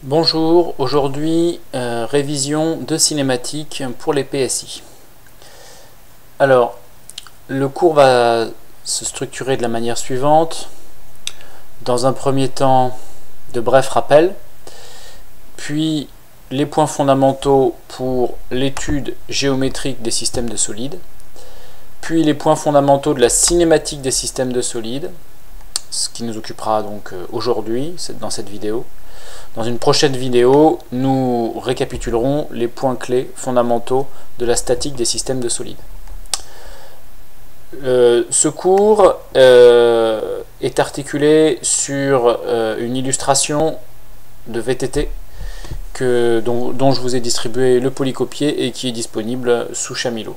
Bonjour, aujourd'hui révision de cinématiques pour les PSI. Alors, le cours va se structurer de la manière suivante. Dans un premier temps, de brefs rappels, puis les points fondamentaux pour l'étude géométrique des systèmes de solides, puis les points fondamentaux de la cinématique des systèmes de solides, ce qui nous occupera donc aujourd'hui, dans cette vidéo. Dans une prochaine vidéo, nous récapitulerons les points clés fondamentaux de la statique des systèmes de solides. Ce cours est articulé sur une illustration de VTT dont je vous ai distribué le polycopier et qui est disponible sous Chamilo.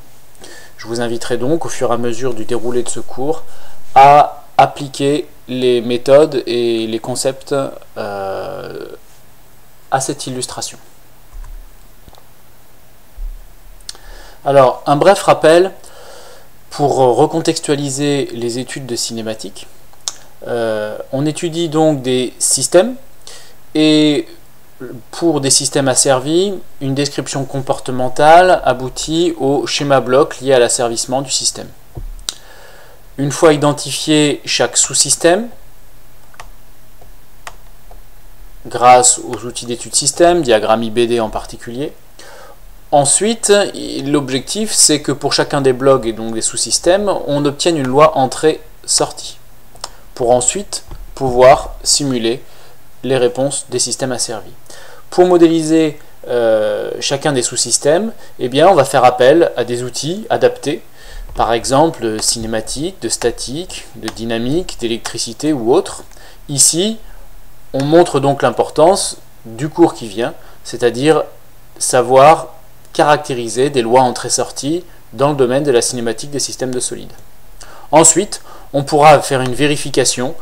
Je vous inviterai donc au fur et à mesure du déroulé de ce cours à appliquer les méthodes et les concepts à cette illustration. Alors, un bref rappel pour recontextualiser les études de cinématique. On étudie donc des systèmes et pour des systèmes asservis, une description comportementale aboutit au schéma bloc lié à l'asservissement du système. Une fois identifié chaque sous-système, grâce aux outils d'étude système, diagramme IBD en particulier. Ensuite, l'objectif, c'est que pour chacun des blocs et donc des sous-systèmes, on obtienne une loi entrée-sortie, pour ensuite pouvoir simuler les réponses des systèmes asservis. Pour modéliser chacun des sous-systèmes, eh bien, on va faire appel à des outils adaptés, par exemple de cinématique, de statique, de dynamique, d'électricité ou autres. Ici, on montre donc l'importance du cours qui vient, c'est-à-dire savoir caractériser des lois entrée-sortie dans le domaine de la cinématique des systèmes de solides. Ensuite, on pourra faire une vérification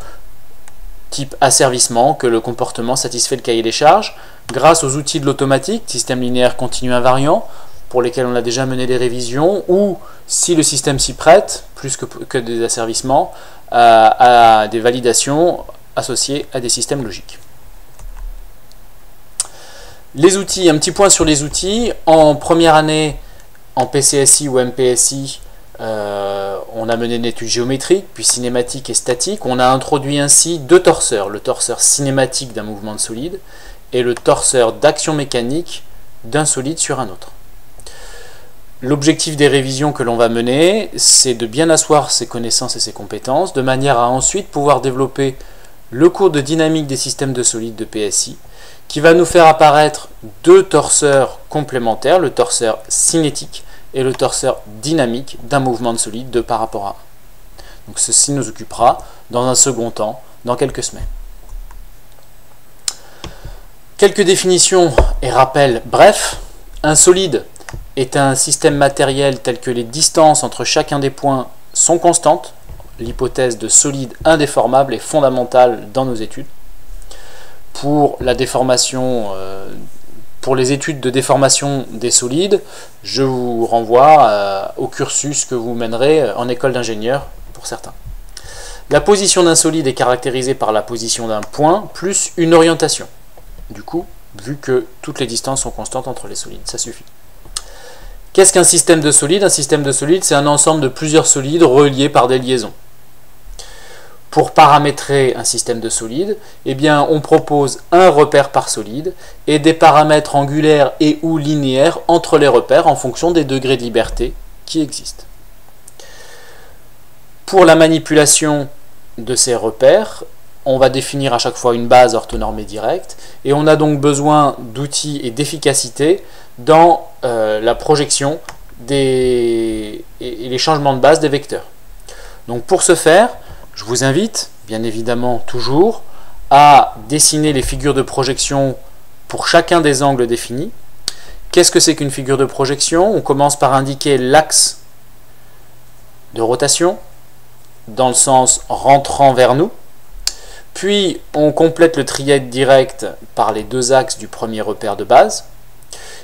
type asservissement, que le comportement satisfait le cahier des charges, grâce aux outils de l'automatique, système linéaire continu invariant, pour lesquels on a déjà mené des révisions, ou si le système s'y prête, plus que des asservissements, à des validations associés à des systèmes logiques. Les outils, un petit point sur les outils. En première année, en PCSI ou MPSI, on a mené une étude géométrique, puis cinématique et statique. On a introduit ainsi deux torseurs, le torseur cinématique d'un mouvement de solide et le torseur d'action mécanique d'un solide sur un autre. L'objectif des révisions que l'on va mener, c'est de bien asseoir ses connaissances et ses compétences, de manière à ensuite pouvoir développer le cours de dynamique des systèmes de solides de PSI, qui va nous faire apparaître deux torseurs complémentaires, le torseur cinétique et le torseur dynamique d'un mouvement de solide de par rapport à 1. Donc ceci nous occupera dans un second temps, dans quelques semaines. Quelques définitions et rappels brefs. Un solide est un système matériel tel que les distances entre chacun des points sont constantes. L'hypothèse de solide indéformable est fondamentale dans nos études. Pour la déformation, pour les études de déformation des solides, je vous renvoie au cursus que vous mènerez en école d'ingénieur pour certains. La position d'un solide est caractérisée par la position d'un point plus une orientation. Du coup, vu que toutes les distances sont constantes entre les solides, ça suffit. Qu'est-ce qu'un système de solides? Un système de solides, c'est un ensemble de plusieurs solides reliés par des liaisons. Pour paramétrer un système de solides, eh bien, on propose un repère par solide et des paramètres angulaires et ou linéaires entre les repères en fonction des degrés de liberté qui existent. Pour la manipulation de ces repères, on va définir à chaque fois une base orthonormée directe et on a donc besoin d'outils et d'efficacité dans la projection et les changements de base des vecteurs. Donc pour ce faire, je vous invite, bien évidemment toujours, à dessiner les figures de projection pour chacun des angles définis. Qu'est-ce que c'est qu'une figure de projection? On commence par indiquer l'axe de rotation, dans le sens rentrant vers nous. Puis on complète le trièdre direct par les deux axes du premier repère de base.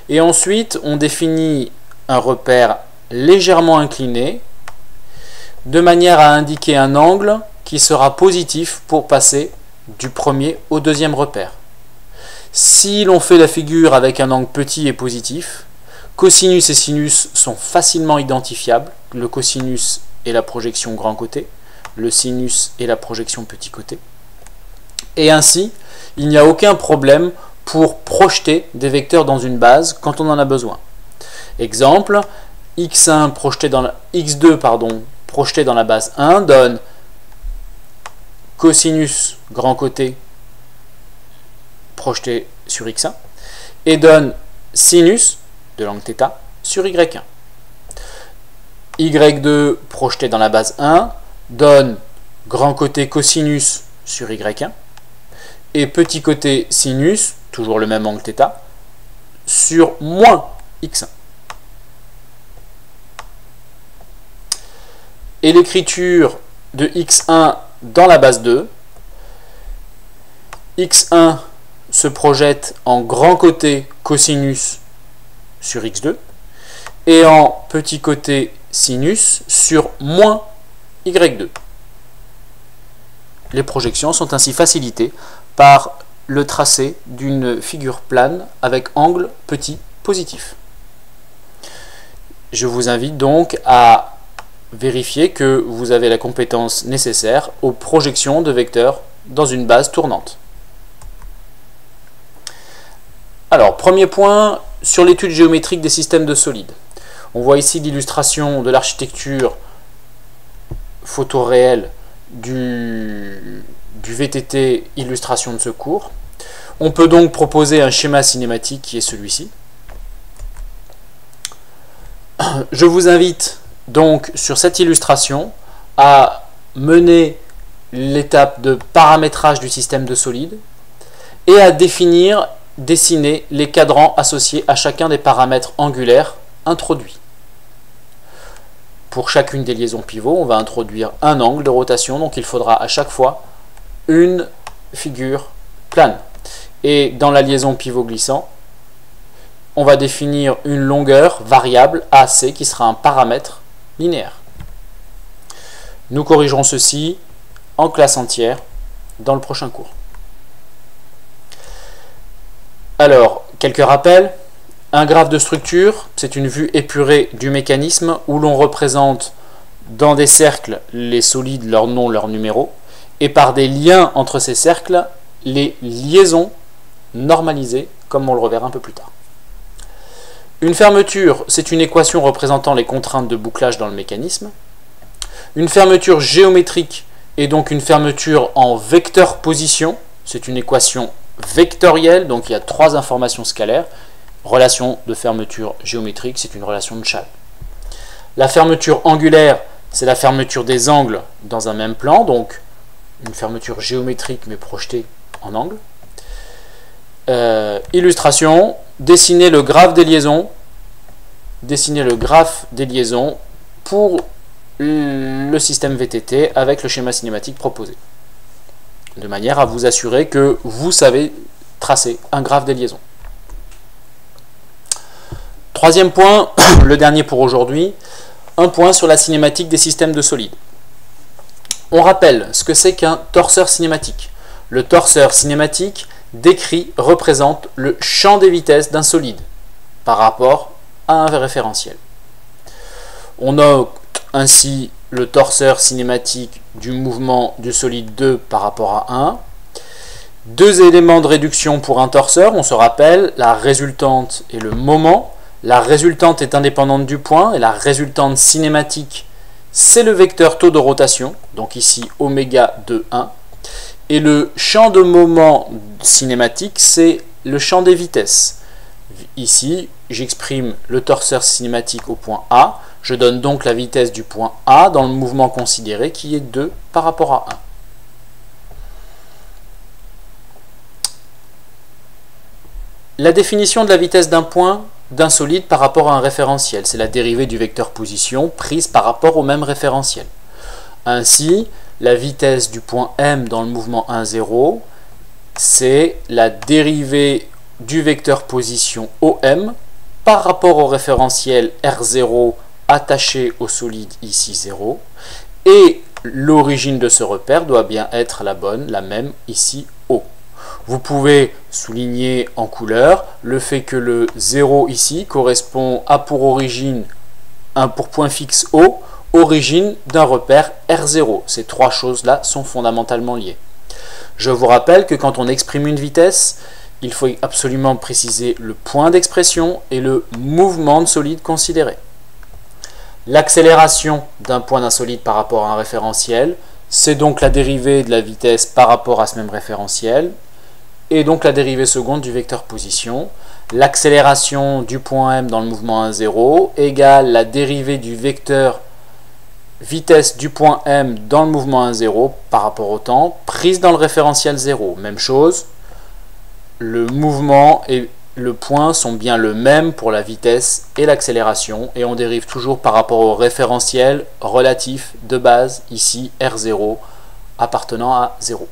Et ensuite, on définit un repère légèrement incliné, de manière à indiquer un angle qui sera positif pour passer du premier au deuxième repère. Si l'on fait la figure avec un angle petit et positif, cosinus et sinus sont facilement identifiables. Le cosinus est la projection grand côté, le sinus est la projection petit côté. Et ainsi, il n'y a aucun problème pour projeter des vecteurs dans une base quand on en a besoin. Exemple, x1 projeté dans la, x2 projeté dans la base 1 donne cosinus grand côté projeté sur x1 et donne sinus de l'angle θ sur y1. y2 projeté dans la base 1 donne grand côté cosinus sur y1 et petit côté sinus, toujours le même angle θ, sur moins x1. Et l'écriture de x1 dans la base 2, x1 se projette en grand côté cosinus sur x2 et en petit côté sinus sur moins y2. Les projections sont ainsi facilitées par le tracé d'une figure plane avec angle petit positif. Je vous invite donc à vérifier que vous avez la compétence nécessaire aux projections de vecteurs dans une base tournante. Alors, premier point sur l'étude géométrique des systèmes de solides. On voit ici l'illustration de l'architecture photoréelle du VTT illustration de ce cours. On peut donc proposer un schéma cinématique qui est celui-ci. Je vous invite donc sur cette illustration à mener l'étape de paramétrage du système de solides et à dessiner les cadrans associés à chacun des paramètres angulaires introduits. Pour chacune des liaisons pivots, on va introduire un angle de rotation, donc il faudra à chaque fois une figure plane. Et dans la liaison pivot glissant, on va définir une longueur variable AC qui sera un paramètre linéaire. Nous corrigerons ceci en classe entière dans le prochain cours. Alors, quelques rappels. Un graphe de structure, c'est une vue épurée du mécanisme où l'on représente dans des cercles les solides, leur nom, leur numéro, et par des liens entre ces cercles, les liaisons normalisées, comme on le reverra un peu plus tard. Une fermeture, c'est une équation représentant les contraintes de bouclage dans le mécanisme. Une fermeture géométrique est donc une fermeture en vecteur position, c'est une équation vectorielle, donc il y a trois informations scalaires. Relation de fermeture géométrique, c'est une relation de Chasles. La fermeture angulaire, c'est la fermeture des angles dans un même plan, donc une fermeture géométrique mais projetée en angle. Illustration, dessiner le graphe des liaisons pour le système VTT avec le schéma cinématique proposé, de manière à vous assurer que vous savez tracer un graphe des liaisons. Troisième point, le dernier pour aujourd'hui, un point sur la cinématique des systèmes de solides. On rappelle ce que c'est qu'un torseur cinématique. Le torseur cinématique représente le champ des vitesses d'un solide par rapport à un référentiel. On note ainsi le torseur cinématique du mouvement du solide 2 par rapport à 1. Deux éléments de réduction pour un torseur, on se rappelle, la résultante et le moment. La résultante est indépendante du point et la résultante cinématique, c'est le vecteur taux de rotation, donc ici oméga de 1. Et le champ de moment cinématique, c'est le champ des vitesses. Ici, j'exprime le torseur cinématique au point A. Je donne donc la vitesse du point A dans le mouvement considéré qui est 2 par rapport à 1. La définition de la vitesse d'un point d'un solide par rapport à un référentiel, c'est la dérivée du vecteur position prise par rapport au même référentiel. Ainsi, la vitesse du point M dans le mouvement 1, 0, c'est la dérivée du vecteur position OM par rapport au référentiel R0 attaché au solide ici 0, et l'origine de ce repère doit bien être la bonne, la même ici O. Vous pouvez souligner en couleur le fait que le 0 ici correspond à pour origine, pour point fixe O, origine d'un repère R0. Ces trois choses-là sont fondamentalement liées. Je vous rappelle que quand on exprime une vitesse, il faut absolument préciser le point d'expression et le mouvement de solide considéré. L'accélération d'un point d'un solide par rapport à un référentiel, c'est donc la dérivée de la vitesse par rapport à ce même référentiel, et donc la dérivée seconde du vecteur position. L'accélération du point M dans le mouvement 1,0 égale la dérivée du vecteur vitesse du point M dans le mouvement 1,0 par rapport au temps, prise dans le référentiel 0. Même chose, le mouvement et le point sont bien le même pour la vitesse et l'accélération, et on dérive toujours par rapport au référentiel relatif de base, ici R0, appartenant à 0.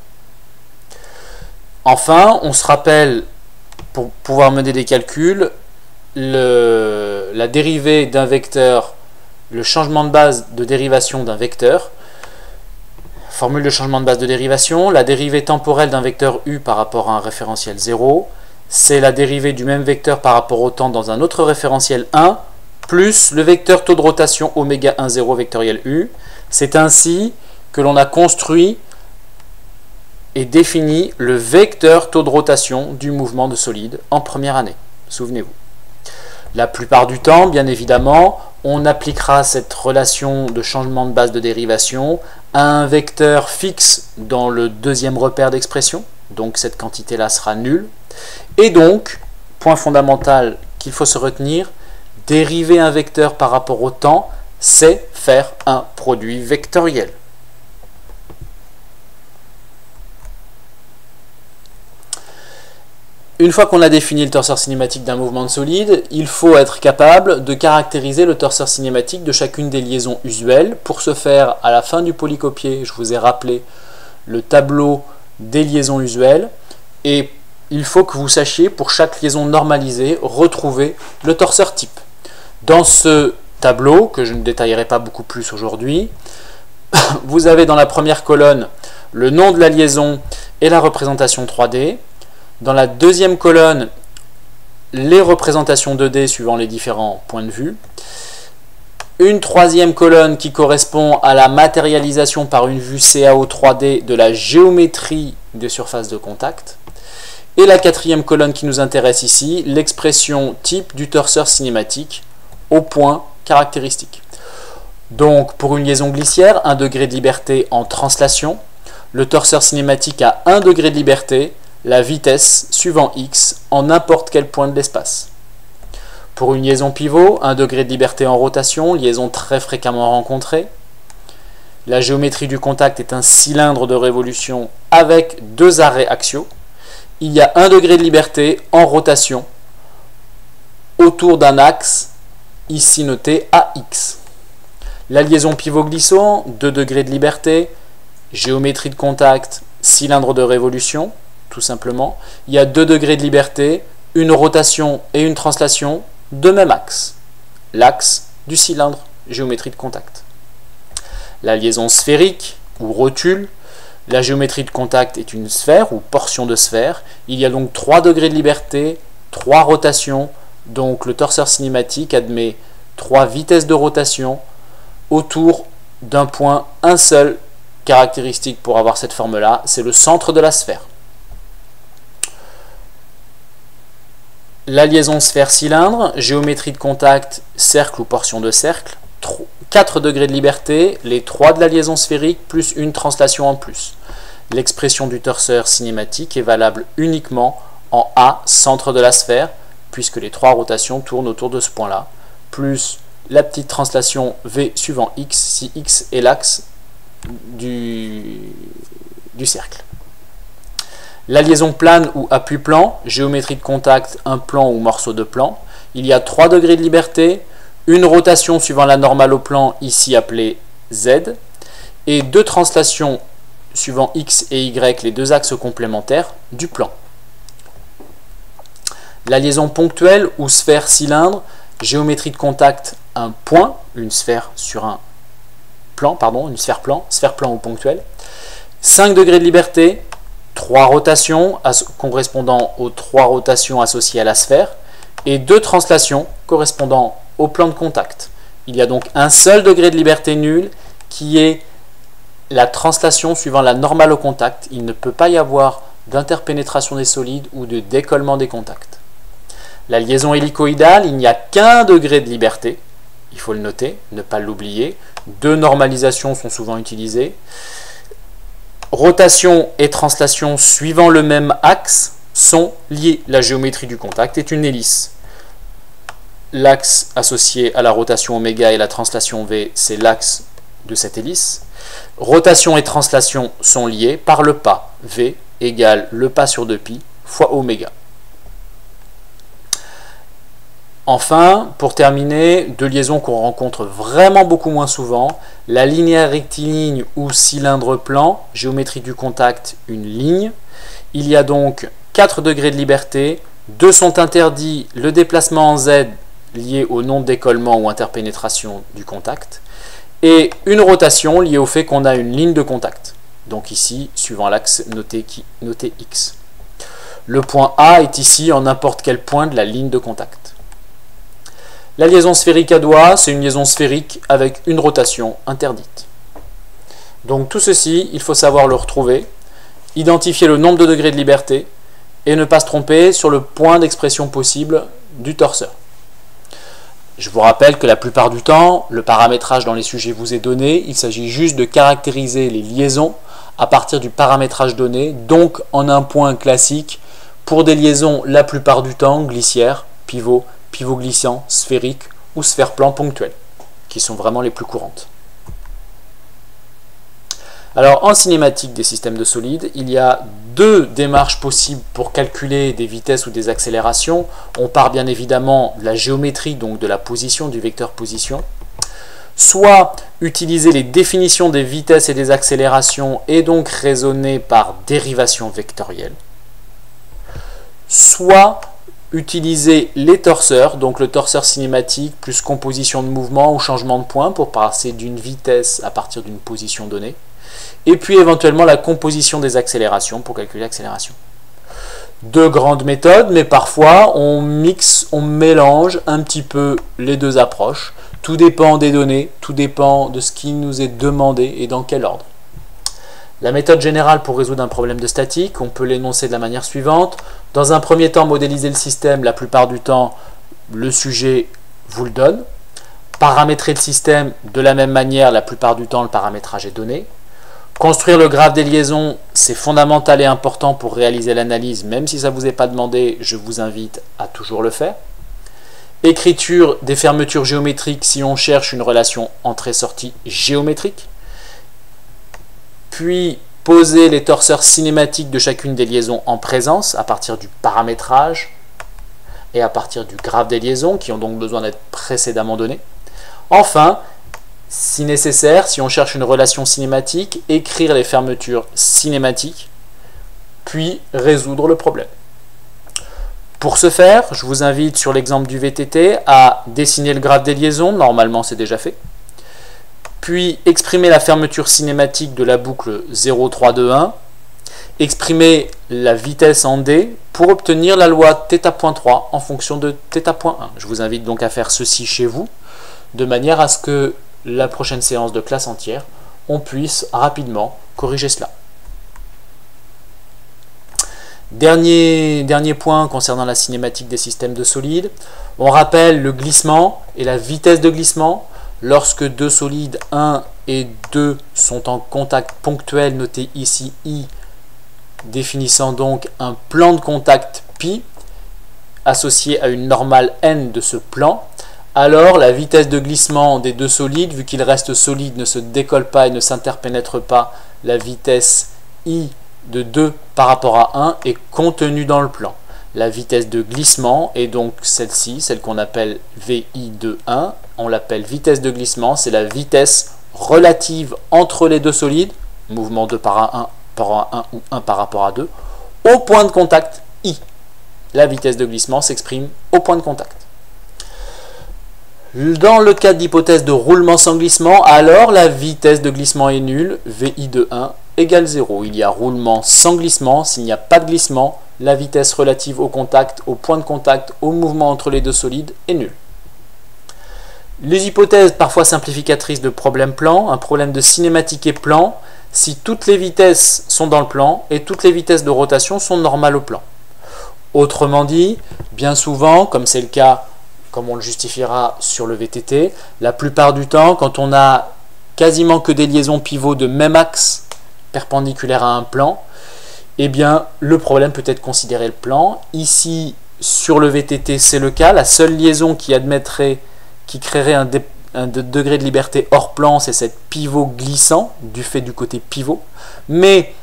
Enfin, on se rappelle, pour pouvoir mener des calculs, la dérivée d'un vecteur, le changement de base de dérivation d'un vecteur. Formule de changement de base de dérivation, la dérivée temporelle d'un vecteur U par rapport à un référentiel 0, c'est la dérivée du même vecteur par rapport au temps dans un autre référentiel 1, plus le vecteur taux de rotation oméga 1,0 vectoriel U. C'est ainsi que l'on a construit et défini le vecteur taux de rotation du mouvement de solide en première année. Souvenez-vous. La plupart du temps, bien évidemment, on appliquera cette relation de changement de base de dérivation à un vecteur fixe dans le deuxième repère d'expression, donc cette quantité-là sera nulle. Et donc, point fondamental qu'il faut se retenir, dériver un vecteur par rapport au temps, c'est faire un produit vectoriel. Une fois qu'on a défini le torseur cinématique d'un mouvement de solide, il faut être capable de caractériser le torseur cinématique de chacune des liaisons usuelles. Pour ce faire, à la fin du polycopié, je vous ai rappelé le tableau des liaisons usuelles. Et il faut que vous sachiez, pour chaque liaison normalisée, retrouver le torseur type. Dans ce tableau, que je ne détaillerai pas beaucoup plus aujourd'hui, vous avez dans la première colonne le nom de la liaison et la représentation 3D. Dans la deuxième colonne, les représentations 2D suivant les différents points de vue. Une troisième colonne qui correspond à la matérialisation par une vue CAO 3D de la géométrie des surfaces de contact. Et la quatrième colonne qui nous intéresse ici, l'expression type du torseur cinématique au point caractéristique. Donc pour une liaison glissière, 1 degré de liberté en translation, le torseur cinématique a 1 degré de liberté, la vitesse suivant x en n'importe quel point de l'espace. Pour une liaison pivot, 1 degré de liberté en rotation, liaison très fréquemment rencontrée. La géométrie du contact est un cylindre de révolution avec 2 arrêts axiaux. Il y a 1 degré de liberté en rotation autour d'un axe, ici noté AX. La liaison pivot-glissant, 2 degrés de liberté, géométrie de contact, cylindre de révolution, tout simplement. Il y a 2 degrés de liberté, une rotation et une translation de même axe. L'axe du cylindre, géométrie de contact. La liaison sphérique ou rotule, la géométrie de contact est une sphère ou portion de sphère. Il y a donc 3 degrés de liberté, 3 rotations. Donc le torseur cinématique admet 3 vitesses de rotation autour d'un point, un seul caractéristique pour avoir cette forme-là, c'est le centre de la sphère. La liaison sphère-cylindre, géométrie de contact, cercle ou portion de cercle, 4 degrés de liberté, les 3 de la liaison sphérique plus une translation en plus. L'expression du torseur cinématique est valable uniquement en A, centre de la sphère, puisque les 3 rotations tournent autour de ce point-là, plus la petite translation V suivant X, si X est l'axe du cercle. La liaison plane ou appui-plan, géométrie de contact, un plan ou morceau de plan. Il y a 3 degrés de liberté, une rotation suivant la normale au plan, ici appelée Z, et 2 translations suivant X et Y, les 2 axes complémentaires du plan. La liaison ponctuelle ou sphère-cylindre, géométrie de contact, un point, une sphère sur un plan, pardon, une sphère-plan ou ponctuelle. 5 degrés de liberté, 3 rotations correspondant aux 3 rotations associées à la sphère et 2 translations correspondant au plan de contact. Il y a donc un seul degré de liberté nul qui est la translation suivant la normale au contact. Il ne peut pas y avoir d'interpénétration des solides ou de décollement des contacts. La liaison hélicoïdale, il n'y a qu'un degré de liberté. Il faut le noter, ne pas l'oublier. 2 normalisations sont souvent utilisées. Rotation et translation suivant le même axe sont liées. La géométrie du contact est une hélice. L'axe associé à la rotation oméga et la translation V, c'est l'axe de cette hélice. Rotation et translation sont liées par le pas. V égale le pas sur 2π fois oméga. Enfin, pour terminer, 2 liaisons qu'on rencontre vraiment beaucoup moins souvent, la linéaire rectiligne ou cylindre plan, géométrie du contact, une ligne. Il y a donc 4 degrés de liberté, 2 sont interdits, le déplacement en Z lié au non décollement ou interpénétration du contact, et une rotation liée au fait qu'on a une ligne de contact. Donc ici, suivant l'axe noté X. Le point A est ici en n'importe quel point de la ligne de contact. La liaison sphérique à doigt, c'est une liaison sphérique avec une rotation interdite. Donc tout ceci, il faut savoir le retrouver, identifier le nombre de degrés de liberté et ne pas se tromper sur le point d'expression possible du torseur. Je vous rappelle que la plupart du temps, le paramétrage dans les sujets vous est donné, il s'agit juste de caractériser les liaisons à partir du paramétrage donné, donc en un point classique, pour des liaisons la plupart du temps glissières, pivot, pivot glissant, sphérique ou sphère-plan ponctuel, qui sont vraiment les plus courantes. Alors en cinématique des systèmes de solides, il y a 2 démarches possibles pour calculer des vitesses ou des accélérations. On part bien évidemment de la géométrie, donc de la position, du vecteur position. Soit utiliser les définitions des vitesses et des accélérations et donc raisonner par dérivation vectorielle. Soit utiliser les torseurs, donc le torseur cinématique plus composition de mouvement ou changement de point pour passer d'une vitesse à partir d'une position donnée. Et puis éventuellement la composition des accélérations pour calculer l'accélération. 2 grandes méthodes, mais parfois on mixe, on mélange un petit peu les 2 approches. Tout dépend des données, tout dépend de ce qui nous est demandé et dans quel ordre. La méthode générale pour résoudre un problème de statique, on peut l'énoncer de la manière suivante. Dans un premier temps, modéliser le système, la plupart du temps, le sujet vous le donne. Paramétrer le système de la même manière, la plupart du temps, le paramétrage est donné. Construire le graphe des liaisons, c'est fondamental et important pour réaliser l'analyse, même si ça ne vous est pas demandé, je vous invite à toujours le faire. Écriture des fermetures géométriques si on cherche une relation entrée-sortie géométrique. Puis poser les torseurs cinématiques de chacune des liaisons en présence à partir du paramétrage et à partir du graphe des liaisons qui ont donc besoin d'être précédemment donnés. Enfin, si nécessaire, si on cherche une relation cinématique, écrire les fermetures cinématiques, puis résoudre le problème. Pour ce faire, je vous invite sur l'exemple du VTT à dessiner le graphe des liaisons, normalement c'est déjà fait, puis exprimer la fermeture cinématique de la boucle 0, 3, 2, 1, exprimer la vitesse en D pour obtenir la loi θ.3 en fonction de θ.1. Je vous invite donc à faire ceci chez vous, de manière à ce que la prochaine séance de classe entière, on puisse rapidement corriger cela. Dernier point concernant la cinématique des systèmes de solides, on rappelle le glissement et la vitesse de glissement. Lorsque 2 solides 1 et 2 sont en contact ponctuel, noté ici I, définissant donc un plan de contact π associé à une normale n de ce plan, alors la vitesse de glissement des 2 solides, vu qu'ils restent solides, ne se décolle pas et ne s'interpénètre pas, la vitesse I de 2 par rapport à 1 est contenue dans le plan. La vitesse de glissement est donc celle-ci, celle qu'on appelle VI de 1. On l'appelle vitesse de glissement, c'est la vitesse relative entre les 2 solides, mouvement 2 par 1 ou 1 par rapport à 2, au point de contact I. La vitesse de glissement s'exprime au point de contact. Dans le cas d'hypothèse de roulement sans glissement, alors la vitesse de glissement est nulle, VI de 1 égale 0. Il y a roulement sans glissement. S'il n'y a pas de glissement, la vitesse relative au contact, au point de contact, au mouvement entre les deux solides est nulle. Les hypothèses parfois simplificatrices de problèmes plans, un problème de cinématique est plan si toutes les vitesses sont dans le plan et toutes les vitesses de rotation sont normales au plan. Autrement dit, bien souvent, comme c'est le cas, comme on le justifiera sur le VTT, la plupart du temps, quand on a quasiment que des liaisons pivots de même axe perpendiculaires à un plan, eh bien, le problème peut être considéré le plan. Ici, sur le VTT, c'est le cas. La seule liaison qui créerait un degré de liberté hors plan, c'est cette pivot glissant, du fait du côté pivot. Mais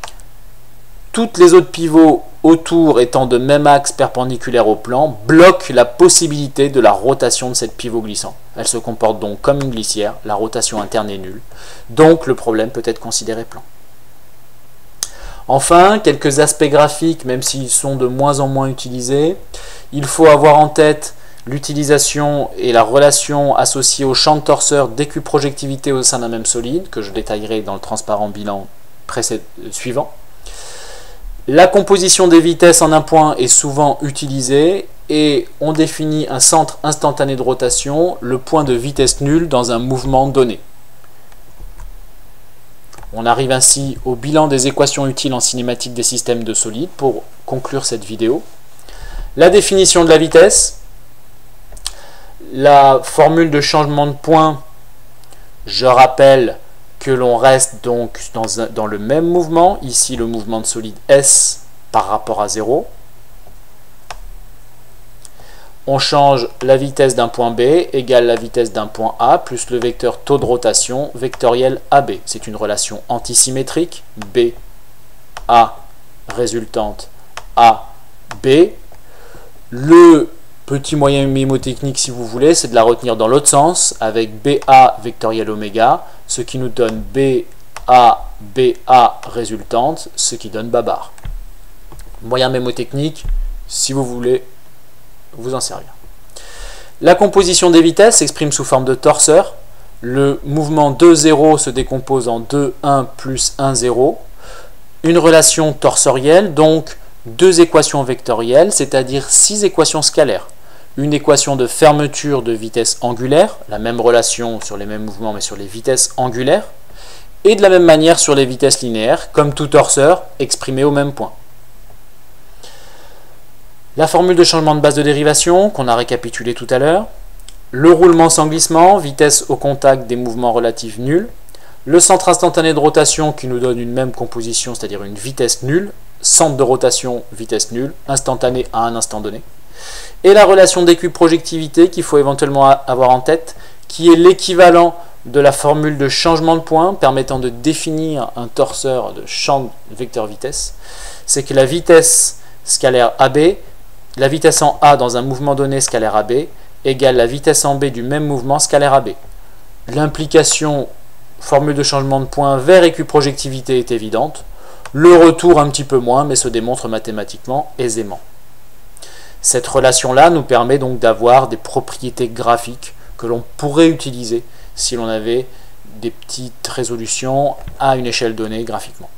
toutes les autres pivots autour étant de même axe perpendiculaire au plan, bloquent la possibilité de la rotation de cette pivot glissant. Elle se comporte donc comme une glissière, la rotation interne est nulle. Donc le problème peut être considéré plan. Enfin, quelques aspects graphiques, même s'ils sont de moins en moins utilisés. Il faut avoir en tête l'utilisation et la relation associée au champ de torseur d'équiprojectivité au sein d'un même solide, que je détaillerai dans le transparent bilan suivant. La composition des vitesses en un point est souvent utilisée et on définit un centre instantané de rotation, le point de vitesse nulle dans un mouvement donné. On arrive ainsi au bilan des équations utiles en cinématique des systèmes de solides pour conclure cette vidéo. La définition de la vitesse, la formule de changement de point, je rappelle que l'on reste donc dans le même mouvement, ici le mouvement de solide S par rapport à 0. On change la vitesse d'un point B égale la vitesse d'un point A plus le vecteur taux de rotation vectoriel AB. C'est une relation antisymétrique, B, A, résultante, A, B. Le petit moyen mnémotechnique, si vous voulez, c'est de la retenir dans l'autre sens, avec BA vectoriel oméga, ce qui nous donne BA résultante, ce qui donne babar. Moyen mnémotechnique, si vous voulez vous en servir. La composition des vitesses s'exprime sous forme de torseur. Le mouvement 2-0 se décompose en 2-1 plus 1-0. Une relation torsorielle, donc deux équations vectorielles, c'est-à-dire 6 équations scalaires. Une équation de fermeture de vitesse angulaire, la même relation sur les mêmes mouvements mais sur les vitesses angulaires, et de la même manière sur les vitesses linéaires, comme tout torseur exprimé au même point. La formule de changement de base de dérivation, qu'on a récapitulé tout à l'heure, le roulement sans glissement, vitesse au contact des mouvements relatifs nuls, le centre instantané de rotation qui nous donne une même composition, c'est-à-dire une vitesse nulle, centre de rotation, vitesse nulle, instantané à un instant donné, et la relation d'équiprojectivité qu'il faut éventuellement avoir en tête, qui est l'équivalent de la formule de changement de point permettant de définir un torseur de champ vecteur vitesse, c'est que la vitesse scalaire AB, la vitesse en A dans un mouvement donné scalaire AB, égale la vitesse en B du même mouvement scalaire AB. L'implication formule de changement de point vers équiprojectivité est évidente. Le retour un petit peu moins, mais se démontre mathématiquement aisément. Cette relation-là nous permet donc d'avoir des propriétés graphiques que l'on pourrait utiliser si l'on avait des petites résolutions à une échelle donnée graphiquement.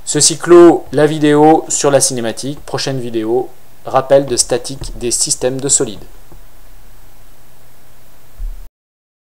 Ceci clôt la vidéo sur la cinématique. Prochaine vidéo, rappel de statique des systèmes de solides.